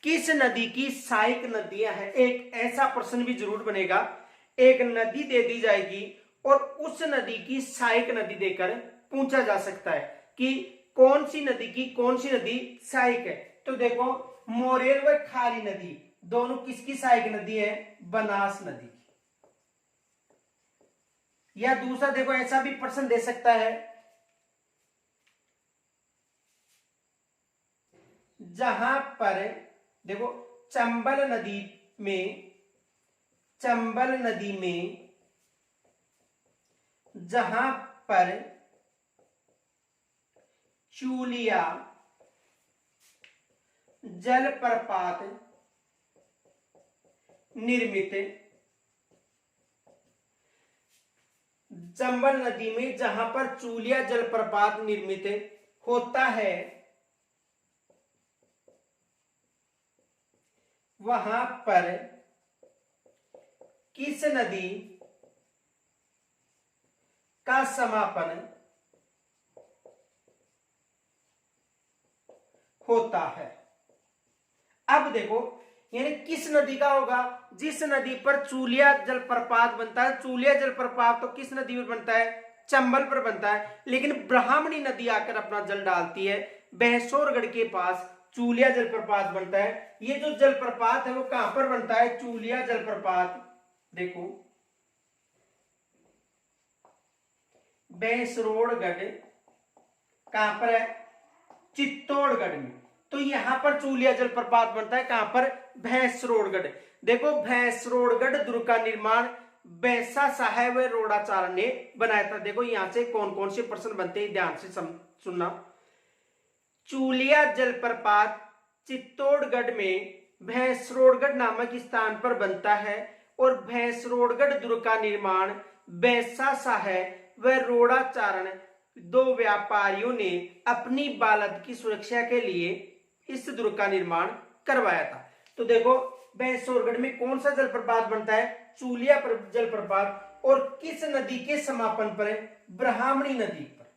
किस नदी की सहायक नदियां हैं? एक ऐसा प्रश्न भी जरूर बनेगा। एक नदी दे दी जाएगी और उस नदी की सहायक नदी देकर पूछा जा सकता है कि कौन सी नदी की कौन सी नदी सहायक है। तो देखो, मोरेल व खारी नदी दोनों किसकी सहायक नदी है? बनास नदी की। या दूसरा देखो ऐसा भी प्रश्न दे सकता है, जहां पर देखो चंबल नदी में, चंबल नदी में जहां पर चूलिया जलप्रपात निर्मित, चंबल नदी में जहां पर चूलिया जलप्रपात निर्मित होता है, वहां पर किस नदी का समापन होता है। अब देखो यानी किस नदी का होगा, जिस नदी पर चूलिया जलप्रपात बनता है। चूलिया जलप्रपात तो किस नदी पर बनता है, चंबल पर बनता है, लेकिन ब्राह्मणी नदी आकर अपना जल डालती है, बहसोरगढ़ के पास चूलिया जलप्रपात बनता है। ये जो जलप्रपात है वो कहां पर बनता है, चूलिया जलप्रपात, देखो बहसोरगढ़ कहां पर है, चित्तौड़गढ़ में। तो यहां पर चूलिया जलप्रपात बनता है, कहां पर, भैंसरोड़गढ़। देखो भैंसरोड़गढ़ दुर्ग का निर्माण बैसा साहेब रोडाचार्य ने बनाया था। देखो यहां से कौन कौन से प्रश्न बनते हैं, ध्यान से सुनना। चूलिया जलप्रपात चित्तौड़गढ़ में भैंसरोड़गढ़ नामक स्थान पर बनता है और भैंसरोड़गढ़ दुर्ग का निर्माण बैसा साहेब व रोडाचार्य दो व्यापारियों ने अपनी बालद की सुरक्षा के लिए इस दुर्ग का निर्माण करवाया था। तो देखो भैंसरोड़गढ़ में कौन सा जलप्रपात बनता है, चूलिया जलप्रपात, और किस नदी के समापन पर है, ब्राह्मणी नदी पर।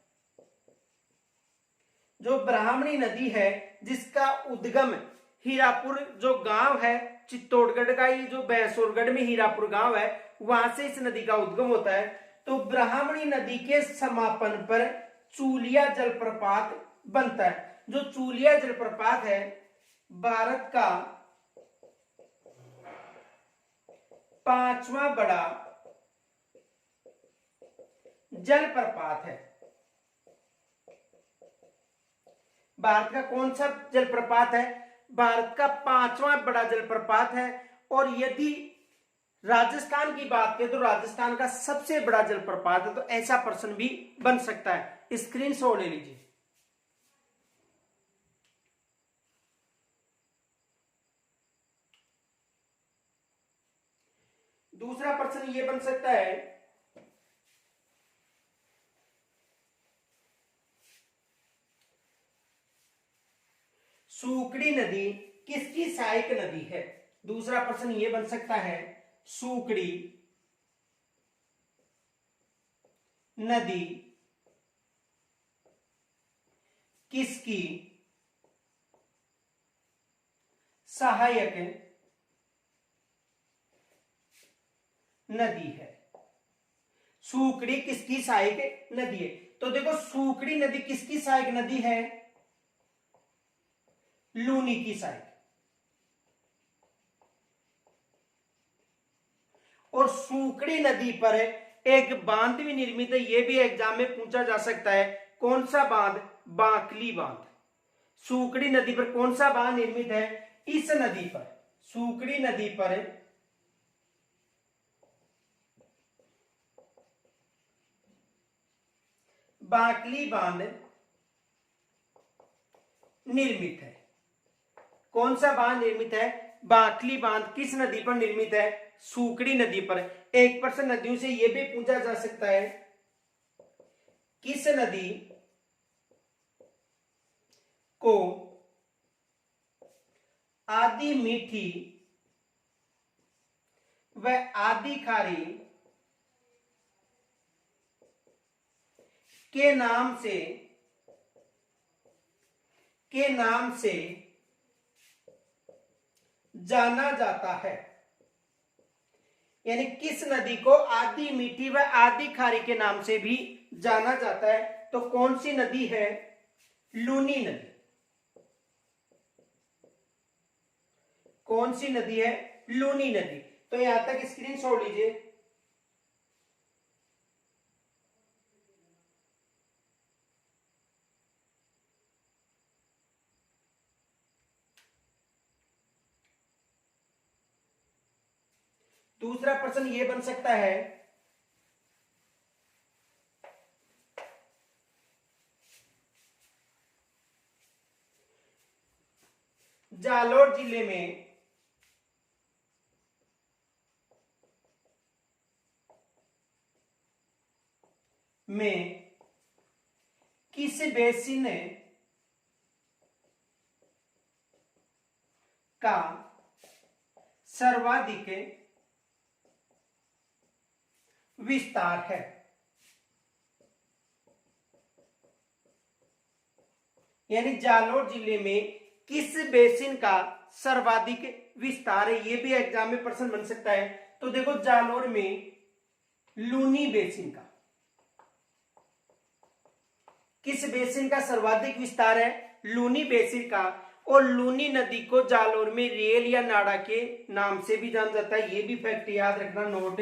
जो ब्राह्मणी नदी है जिसका उद्गम हीरापुर जो गांव है, चित्तौड़गढ़ का ही जो भैंसरोड़गढ़ में हीरापुर गांव है, वहां से इस नदी का उद्गम होता है। तो ब्राह्मणी नदी के समापन पर चूलिया जलप्रपात बनता है। जो चूलिया जलप्रपात है भारत का 5वां बड़ा जलप्रपात है। भारत का कौन सा जलप्रपात है, भारत का 5वां बड़ा जलप्रपात है। और यदि राजस्थान की बात करें तो राजस्थान का सबसे बड़ा जलप्रपात है। तो ऐसा प्रश्न भी बन सकता है, स्क्रीनशॉट ले लीजिए। दूसरा प्रश्न ये बन सकता है, सूकड़ी नदी किसकी सहायक नदी है। दूसरा प्रश्न ये बन सकता है, सूकड़ी नदी किसकी सहायक नदी है। सूकड़ी किसकी सहायक नदी है। तो देखो सूकड़ी नदी किसकी सहायक नदी है, लूनी की सहायक। और सूकड़ी नदी पर एक बांध भी निर्मित है, यह भी एग्जाम में पूछा जा सकता है। कौन सा बांध, बांकली बांध। सूकड़ी नदी पर कौन सा बांध निर्मित है, इस नदी पर, सूकड़ी नदी पर बांकली बांध निर्मित है। कौन सा बांध निर्मित है, बांकली बांध किस नदी पर निर्मित है, सूकड़ी नदी पर। एक प्रश्न नदियों से यह भी पूछा जा सकता है, किस नदी को आदि मीठी व आदि खारी के नाम से जाना जाता है। यानी किस नदी को आदि मीठी व आदि खारी के नाम से भी जाना जाता है। तो कौन सी नदी है, लूनी नदी। कौन सी नदी है, लूनी नदी। तो यहां तक स्क्रीनशॉट लीजिए। दूसरा प्रश्न ये बन सकता है, जालोर जिले में किस बेसिन का सर्वाधिक विस्तार है? यानी जालोर जिले में किस बेसिन का सर्वाधिक विस्तार है, ये भी एग्जाम में प्रश्न बन सकता है। तो देखो जालोर में लूनी बेसिन का, किस बेसिन का सर्वाधिक विस्तार है? लूनी बेसिन का। और लूनी नदी को जालोर में रेल या नाड़ा के नाम से भी जाना जाता है, ये भी फैक्ट याद रखना, नोट।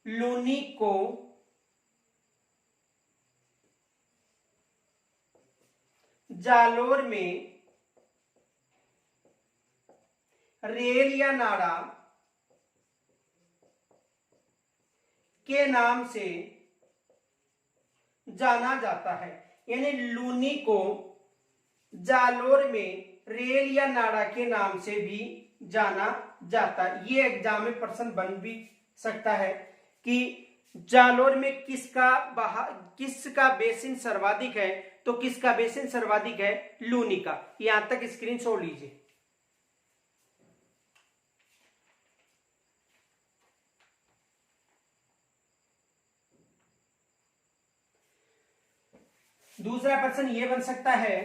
लूनी को जालोर में रेल या नाड़ा के नाम से जाना जाता है। यानी लूनी को जालोर में रेल या नाड़ा के नाम से भी जाना जाता है। ये एग्जाम में प्रश्न बन भी सकता है कि जालोर में किसका बेसिन सर्वाधिक है? तो किसका बेसिन सर्वाधिक है? लूनी का। यहां तक स्क्रीनशॉट लीजिए। दूसरा प्रश्न यह बन सकता है,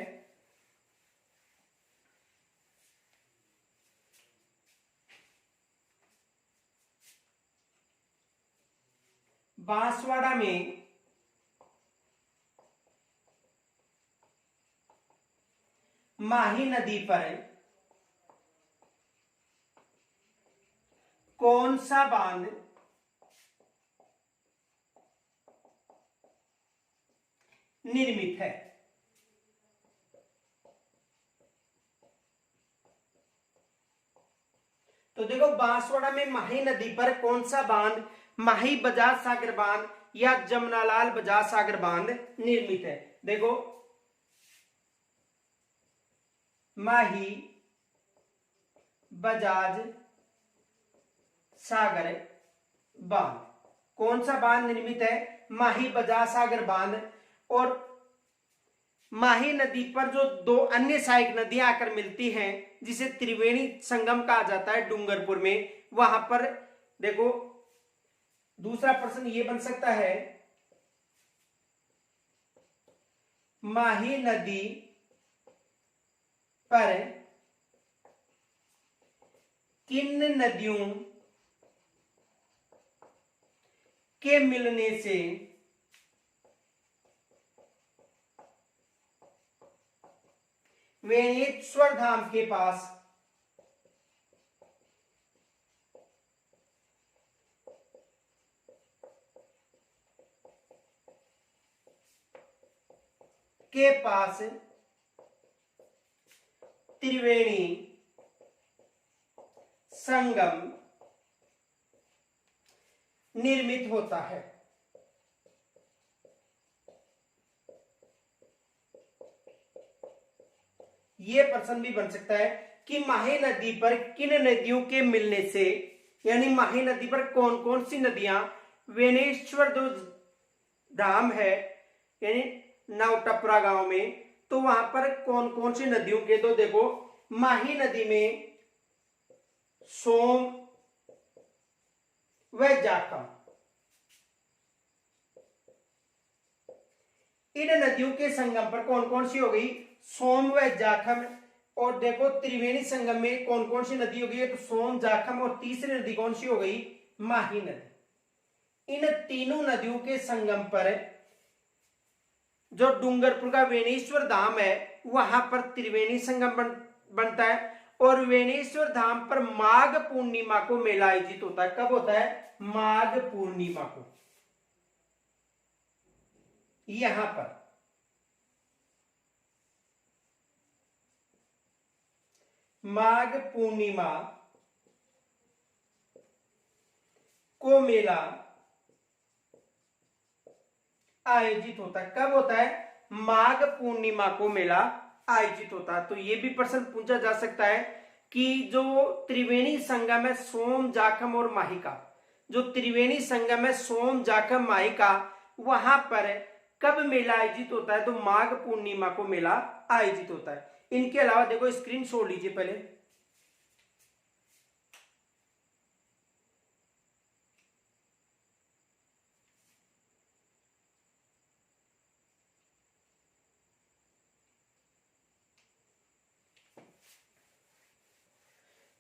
बांसवाड़ा में माही नदी पर कौन सा बांध निर्मित है? तो देखो बांसवाड़ा में माही नदी पर कौन सा बांध, माही बजाज सागर बांध या जमनालाल बजाज सागर बांध निर्मित है? देखो माही बजाज सागर बांध, कौन सा बांध निर्मित है? माही बजाज सागर बांध। और माही नदी पर जो दो अन्य सहायक नदियां आकर मिलती हैं, जिसे त्रिवेणी संगम कहा जाता है डूंगरपुर में, वहां पर देखो दूसरा प्रश्न ये बन सकता है, माही नदी पर किन नदियों के मिलने से वेणेश्वर धाम के पास त्रिवेणी संगम निर्मित होता है? यह प्रश्न भी बन सकता है कि माही नदी पर किन नदियों के मिलने से, यानी माही नदी पर कौन कौन सी नदियां, वेणेश्वर जो धाम है यानी नवटपरा गांव में, तो वहां पर कौन कौन सी नदियों के, तो देखो माही नदी में सोम व जाखम, इन नदियों के संगम पर कौन कौन सी हो गई? सोम व जाखम। और देखो त्रिवेणी संगम में कौन कौन सी नदी हो गई? तो सोम, जाखम और तीसरी नदी कौन सी हो गई? माही नदी। इन तीनों नदियों के संगम पर जो डूंगरपुर का वेणेश्वर धाम है, वहां पर त्रिवेणी संगम बनता है। और वेणेश्वर धाम पर माघ पूर्णिमा को मेला आयोजित होता है। कब होता है? माघ पूर्णिमा को। यहां पर माघ पूर्णिमा को मेला आयोजित होता है। कब होता है? माघ पूर्णिमा को मेला आयोजित होता है। तो ये भी प्रश्न पूछा जा सकता है कि जो त्रिवेणी संगम है सोम जाखम और माहिका, जो त्रिवेणी संगम है सोम जाखम माहिका, वहां पर कब मेला आयोजित होता है? तो माघ पूर्णिमा को मेला आयोजित होता है। इनके अलावा देखो स्क्रीनशॉट लीजिए पहले।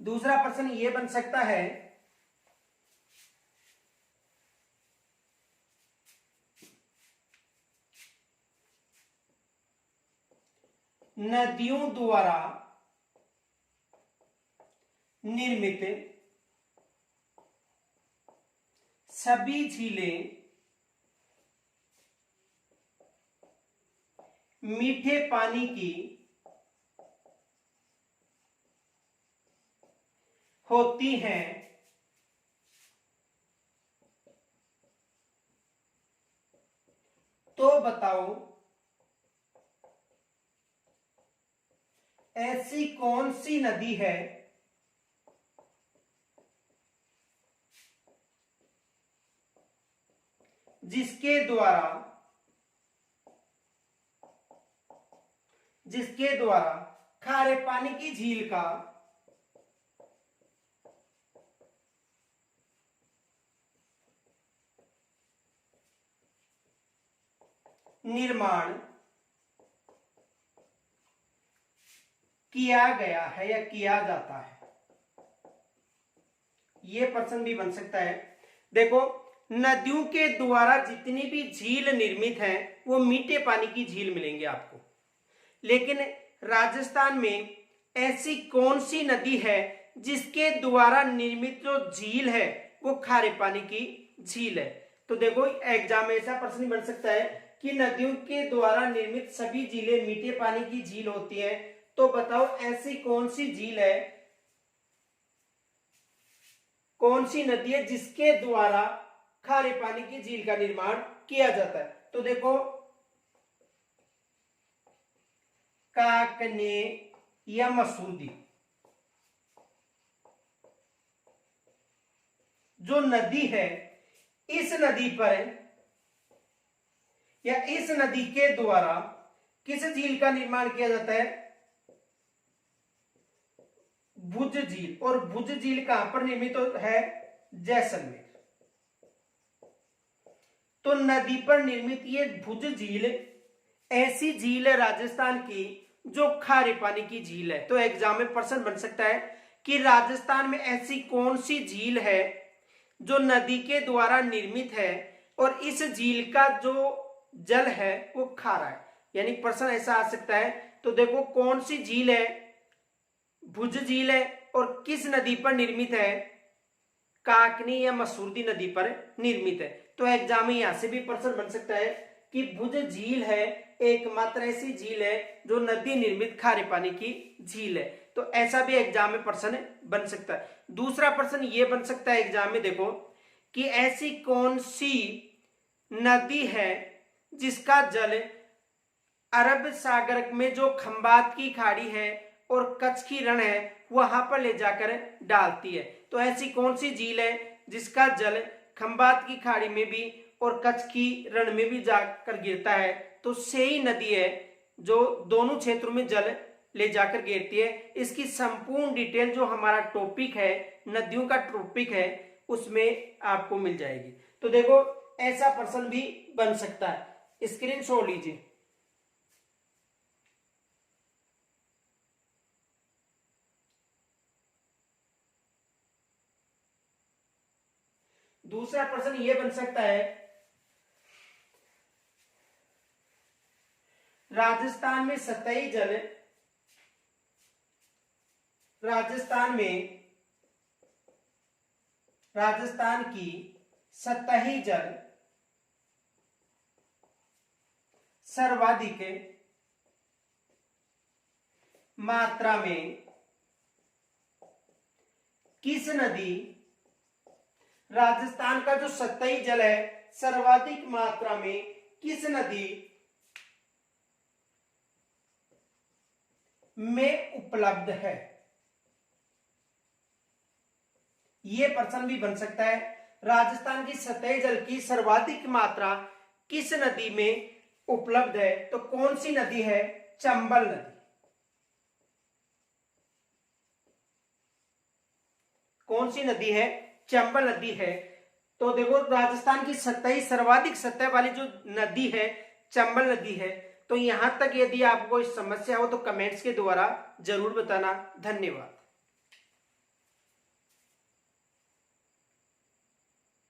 दूसरा प्रश्न ये बन सकता है, नदियों द्वारा निर्मित सभी झीलें मीठे पानी की होती हैं, तो बताओ ऐसी कौन सी नदी है जिसके द्वारा खारे पानी की झील का निर्माण किया गया है या किया जाता है? यह प्रश्न भी बन सकता है। देखो, नदियों के द्वारा जितनी भी झील निर्मित हैं वो मीठे पानी की झील मिलेंगे आपको, लेकिन राजस्थान में ऐसी कौन सी नदी है जिसके द्वारा निर्मित जो झील है वो खारे पानी की झील है? तो देखो, एग्जाम में ऐसा प्रश्न बन सकता है कि नदियों के द्वारा निर्मित सभी झीलें मीठे पानी की झील होती हैं, तो बताओ ऐसी कौन सी झील है, कौन सी नदी है जिसके द्वारा खारे पानी की झील का निर्माण किया जाता है? तो देखो, काकने या मसूदी, जो नदी है, इस नदी पर या इस नदी के द्वारा किस झील का निर्माण किया जाता है? भुज झील। और भुज झील कहां पर निर्मित है? जैसलमेर। तो नदी पर निर्मित ये भुज झील ऐसी झील है राजस्थान की जो खारे पानी की झील है। तो एग्जाम में प्रश्न बन सकता है कि राजस्थान में ऐसी कौन सी झील है जो नदी के द्वारा निर्मित है और इस झील का जो जल है वो खारा है, यानी प्रश्न ऐसा आ सकता है। तो देखो, कौन सी झील है? भुज झील है और किस नदी पर निर्मित है? काकनी या मसूरदी नदी पर निर्मित है। तो एग्जाम में यहां से भी प्रश्न बन सकता है कि भुज झील है एकमात्र ऐसी झील है जो नदी निर्मित खारे पानी की झील है। तो ऐसा भी एग्जाम में प्रश्न बन सकता है। दूसरा प्रश्न ये बन सकता है एग्जाम में, देखो, कि ऐसी कौन सी नदी है जिसका जल अरब सागर में जो खंबात की खाड़ी है और कच्छ की रण है वहां पर ले जाकर डालती है? तो ऐसी कौन सी झील है जिसका जल खंबात की खाड़ी में भी और कच्छ की रण में भी जाकर गिरता है? तो सेई नदी है जो दोनों क्षेत्रों में जल ले जाकर गिरती है। इसकी संपूर्ण डिटेल जो हमारा टॉपिक है, नदियों का टॉपिक है, उसमें आपको मिल जाएगी। तो देखो, ऐसा प्रश्न भी बन सकता है, स्क्रीनशॉट लीजिए। दूसरा प्रश्न यह बन सकता है, राजस्थान में सतही जल, राजस्थान की सतही जल सर्वाधिक मात्रा में किस नदी राजस्थान का जो सतही जल है सर्वाधिक मात्रा में किस नदी में उपलब्ध है? यह प्रश्न भी बन सकता है। राजस्थान की सतही जल की सर्वाधिक मात्रा किस नदी में उपलब्ध है? तो कौन सी नदी है? चंबल नदी। कौन सी नदी है? चंबल नदी है। तो देखो राजस्थान की सतही सर्वाधिक सतह वाली जो नदी है चंबल नदी है। तो यहां तक यदि आपको कोई समस्या हो तो कमेंट्स के द्वारा जरूर बताना। धन्यवाद।